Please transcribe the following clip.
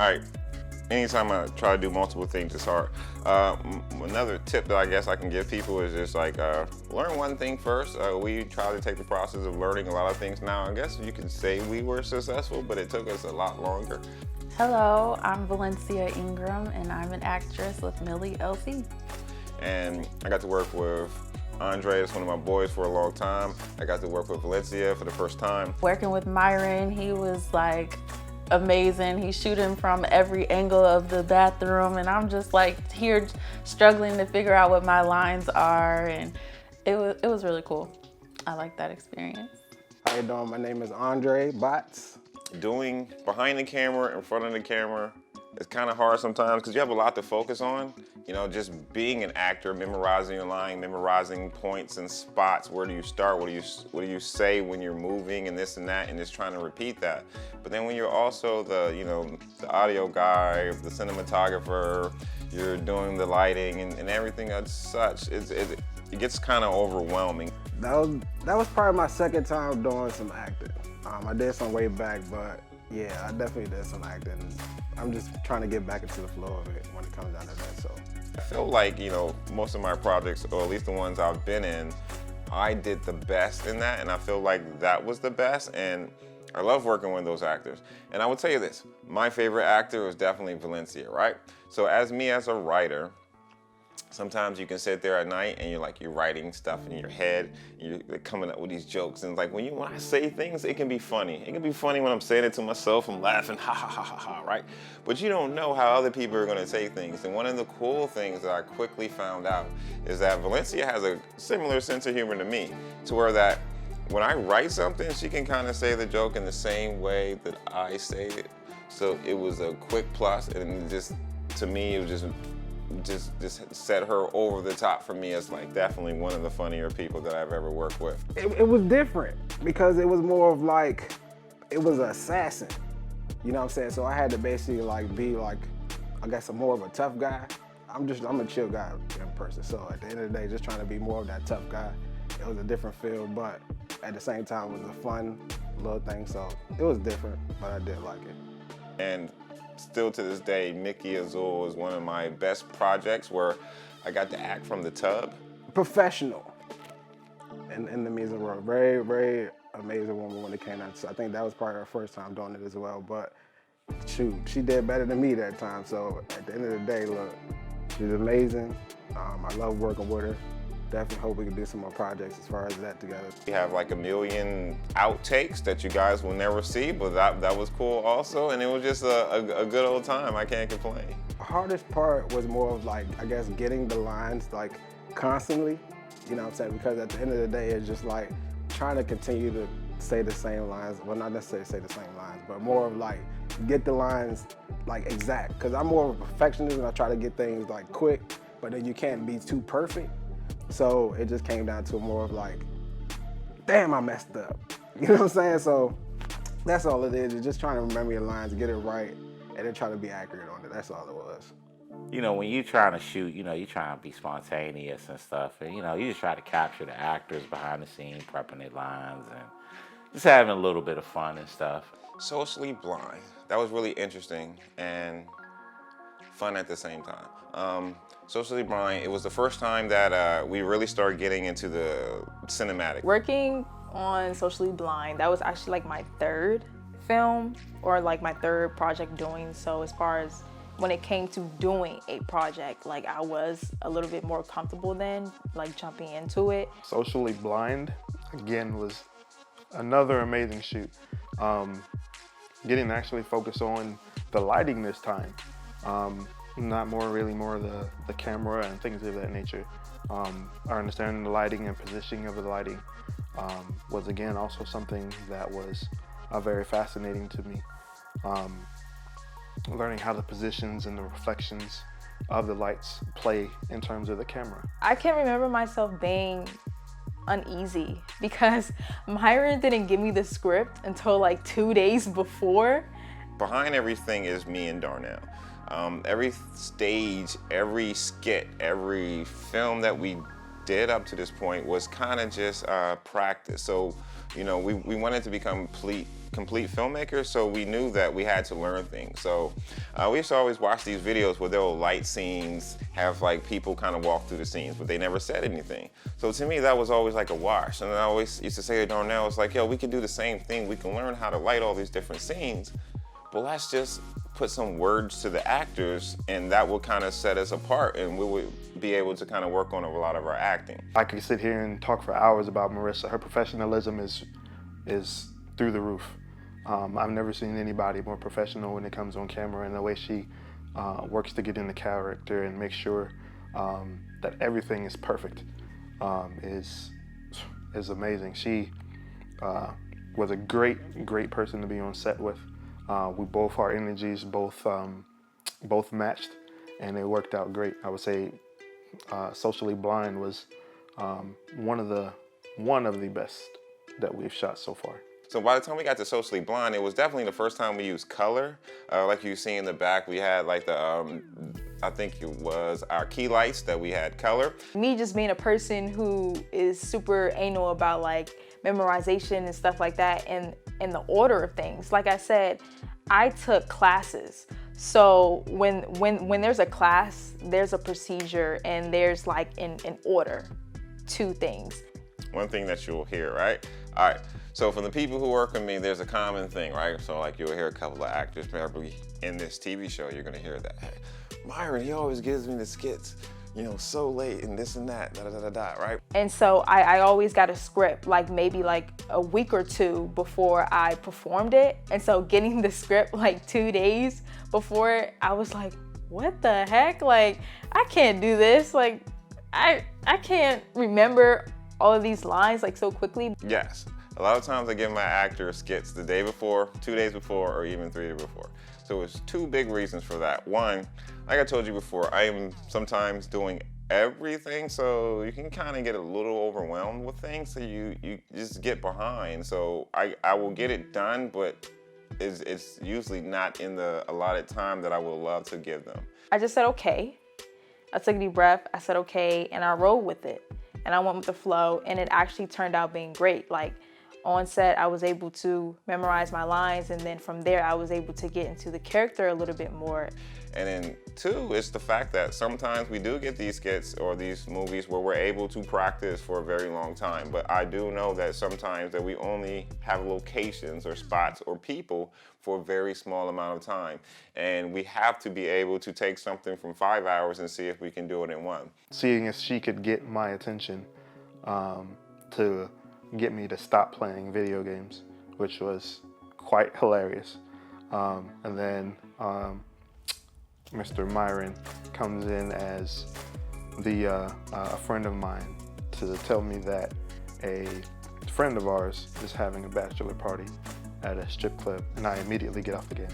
right, anytime I try to do multiple things, it's hard. Another tip that I guess I can give people is just like learn one thing first. We try to take the process of learning a lot of things now. I guess you can say we were successful, but it took us a lot longer. Hello, I'm Valencia Ingram, and I'm an actress with Milli Lz. And I got to work with Andre, that's one of my boys, for a long time. I got to work with Valencia for the first time. Working with Myron, he was like amazing. He's shooting from every angle of the bathroom, and I'm just like here struggling to figure out what my lines are, and it was really cool. I like that experience. How you doing? My name is Andre Bots. Doing behind the camera, in front of the camera, it's kind of hard sometimes because you have a lot to focus on. You know, just being an actor, memorizing your line, memorizing points and spots. Where do you start? What do you say when you're moving and this and that, and just trying to repeat that. But then when you're also the audio guy, the cinematographer, you're doing the lighting and everything as such, it gets kind of overwhelming. That was probably my second time doing some acting. I did some way back, but yeah, I definitely did some acting. I'm just trying to get back into the flow of it when it comes down to that. So I feel like, most of my projects, or at least the ones I've been in, I did the best in that, and I feel like that was the best, and I love working with those actors. And I will tell you this, my favorite actor was definitely Valencia, right? So as a writer, sometimes you can sit there at night and you're writing stuff in your head, you're coming up with these jokes, and like when I say things, it can be funny. It can be funny when I'm saying it to myself, I'm laughing, ha ha ha ha ha, right? But you don't know how other people are gonna take things. And one of the cool things that I quickly found out is that Valencia has a similar sense of humor to me, to where that when I write something, she can kind of say the joke in the same way that I say it. So it was a quick plus, and to me, it was just set her over the top for me as like definitely one of the funnier people that I've ever worked with. it was different because it was more of like, it was an assassin. You know what I'm saying? So I had to basically be like, I guess more of a tough guy. I'm a chill guy in person. So at the end of the day, just trying to be more of that tough guy. It was a different feel, but at the same time, it was a fun little thing. So it was different, but I did like it. And still to this day, Milli Lz is one of my best projects where I got to act from the tub. Professional in the music world. Very, very amazing woman when it came out. So I think that was probably her first time doing it as well. But shoot, she did better than me that time. So at the end of the day, look, she's amazing. I love working with her. Definitely hope we can do some more projects as far as that together. We have like a million outtakes that you guys will never see, but that was cool also, and it was just a good old time. I can't complain. The hardest part was more of like, I guess, getting the lines like constantly, you know what I'm saying? Because at the end of the day, it's just like trying to continue to say the same lines. Well, not necessarily say the same lines, but more of like get the lines like exact. Because I'm more of a perfectionist and I try to get things like quick, but then you can't be too perfect. So it just came down to more of like, damn, I messed up. You know what I'm saying? So that's all it is. It's just trying to remember your lines, get it right, and then try to be accurate on it. That's all it was. When you're trying to shoot, you're trying to be spontaneous and stuff. And, you just try to capture the actors behind the scenes, prepping their lines, and just having a little bit of fun and stuff. Socially Blind. That was really interesting and fun at the same time. Socially Blind, it was the first time that we really started getting into the cinematic. Working on Socially Blind, that was actually like my third film or like my third project doing. So as far as when it came to doing a project, like I was a little bit more comfortable then, like jumping into it. Socially Blind, again, was another amazing shoot. Getting to actually focus on the lighting this time. Not really more the camera and things of that nature. Our understanding the lighting and positioning of the lighting was again also something that was very fascinating to me. Learning how the positions and the reflections of the lights play in terms of the camera. I can't remember myself being uneasy because Myron didn't give me the script until like 2 days before. Behind everything is me and Darnell. Every stage, every skit, every film that we did up to this point was kind of just practice. So, we wanted to become complete filmmakers, so we knew that we had to learn things. So we used to always watch these videos where they'll light scenes, have like people kind of walk through the scenes, but they never said anything. So to me, that was always like a wash. And I always used to say to Darnell, it's like, yo, we can do the same thing. We can learn how to light all these different scenes, but let's just put some words to the actors, and that will kind of set us apart, and we would be able to kind of work on a lot of our acting. I could sit here and talk for hours about Marissa. Her professionalism is through the roof. I've never seen anybody more professional when it comes on camera, and the way she works to get in the character and make sure that everything is perfect is amazing. She was a great person to be on set with. We both, our energies both matched, and it worked out great. I would say Socially Blind was one of the best that we've shot so far. So by the time we got to Socially Blind, it was definitely the first time we used color. Like you see in the back, we had like the, I think it was our key lights that we had color. Me just being a person who is super anal about like memorization and stuff like that, and the order of things. Like I said, I took classes. So when there's a class, there's a procedure, and there's like an order to things. One thing that you'll hear, right? All right, so for the people who work with me, there's a common thing, right? So like you'll hear a couple of actors probably in this TV show, you're gonna hear that, hey, Myron, he always gives me the skits, you know, so late and this and that, right? And so I always got a script, like maybe like a week or two before I performed it. And so getting the script like 2 days before, I was like, what the heck? Like, I can't do this. Like, I can't remember all of these lines like so quickly. Yes, a lot of times I give my actors skits the day before, 2 days before, or even 3 days before. So it's two big reasons for that. One, like I told you before, I am sometimes doing everything, so you can kind of get a little overwhelmed with things, so you just get behind. So I will get it done, but it's usually not in the allotted time that I would love to give them. I just said, okay. I took a deep breath, I said, okay, and I rolled with it. And I went with the flow, and it actually turned out being great. Like, on set, I was able to memorize my lines, and then from there, I was able to get into the character a little bit more. And then two, it's the fact that sometimes we do get these skits or these movies where we're able to practice for a very long time. But I do know that sometimes that we only have locations or spots or people for a very small amount of time. And we have to be able to take something from 5 hours and see if we can do it in one. Seeing if she could get my attention to get me to stop playing video games, which was quite hilarious. And then Mr. Myron comes in as a friend of mine to tell me that a friend of ours is having a bachelor party at a strip club, and I immediately get off the game.